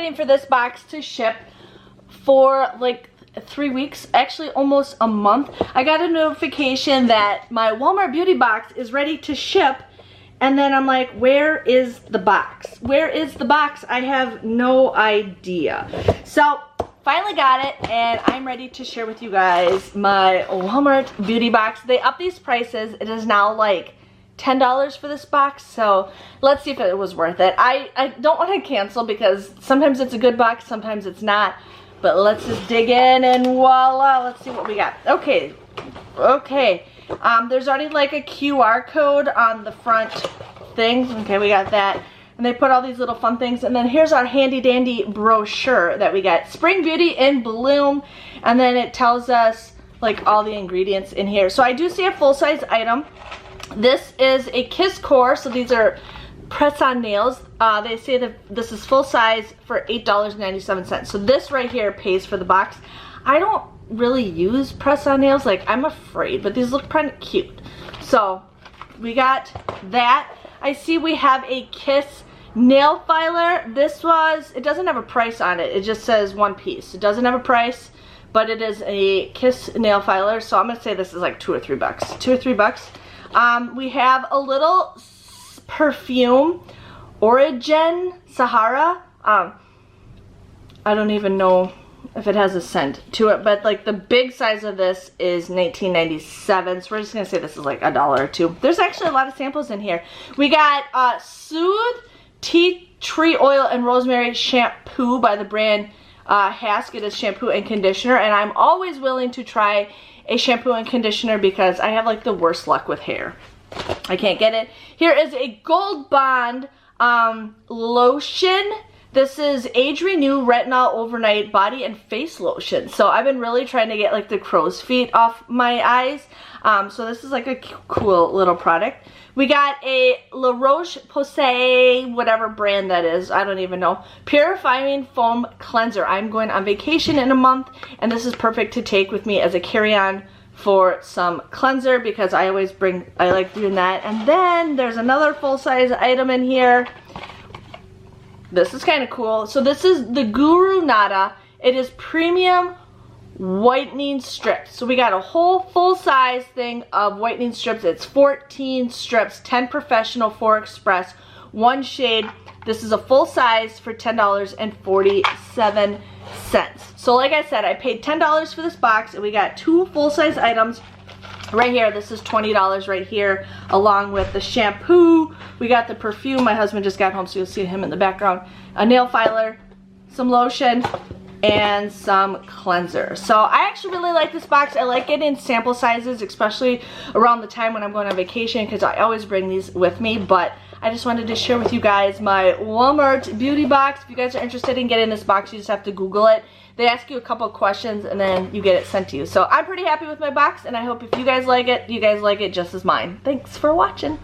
waiting for this box to ship for like 3 weeks, actually almost a month. I got a notification that my Walmart beauty box is ready to ship, and then I'm like, where is the box? Where is the box? I have no idea. So finally got it, and I'm ready to share with you guys my Walmart beauty box. They upped these prices. It is now like $10 for this box, so let's see if it was worth it. I don't want to cancel because sometimes it's a good box, sometimes it's not. But let's just dig in and voila, let's see what we got. Okay. There's already like a QR code on the front thing. Okay, we got that. And they put all these little fun things. And then here's our handy dandy brochure that we got. Spring Beauty in Bloom. And then it tells us like all the ingredients in here. So I do see a full-size item. This is a Kiss Core. So these are press-on nails. They say that this is full size for $8.97. So this right here pays for the box. I don't really use press-on nails, like I'm afraid, but these look kind of cute. So we got that. I see we have a Kiss nail filer. It doesn't have a price on it. It just says one piece. It doesn't have a price, but it is a Kiss nail filer. So I'm gonna say this is like $2 or $3. $2 or $3. We have a little perfume, Origin Sahara. I don't even know if it has a scent to it, but like the big size of this is $19.97, so we're just gonna say this is like $1 or $2. There's actually a lot of samples in here. We got Soothe Tea Tree Oil and Rosemary Shampoo by the brand Hask. It is shampoo and conditioner, and I'm always willing to try a shampoo and conditioner because I have like the worst luck with hair. I can't get it. Here is a Gold Bond lotion. This is Age Renew Retinol Overnight Body and Face Lotion. So I've been really trying to get like the crow's feet off my eyes. So this is like a cool little product. We got a La Roche-Posay, whatever brand that is, I don't even know, Purifying Foam Cleanser. I'm going on vacation in a month, and this is perfect to take with me as a carry-on for some cleanser because I like doing that. And then there's another full-size item in here. This is kind of cool. So this is the Guru Nada. It is premium whitening strips. So we got a whole full-size thing of whitening strips. It's 14 strips, 10 professional, 4 express, 1 shade. This is a full size for $10.47. So like I said, I paid $10 for this box, and we got 2 full-size items right here. This is $20 right here, along with the shampoo. We got the perfume. My husband just got home, so you'll see him in the background. A nail filer, some lotion, and some cleanser. So I actually really like this box. I like getting sample sizes, especially around the time when I'm going on vacation, because I always bring these with me. But I just wanted to share with you guys my Walmart beauty box. If you guys are interested in getting this box, you just have to Google it. They ask you a couple questions and then you get it sent to you. So I'm pretty happy with my box, and I hope if you guys like it just as mine. Thanks for watching.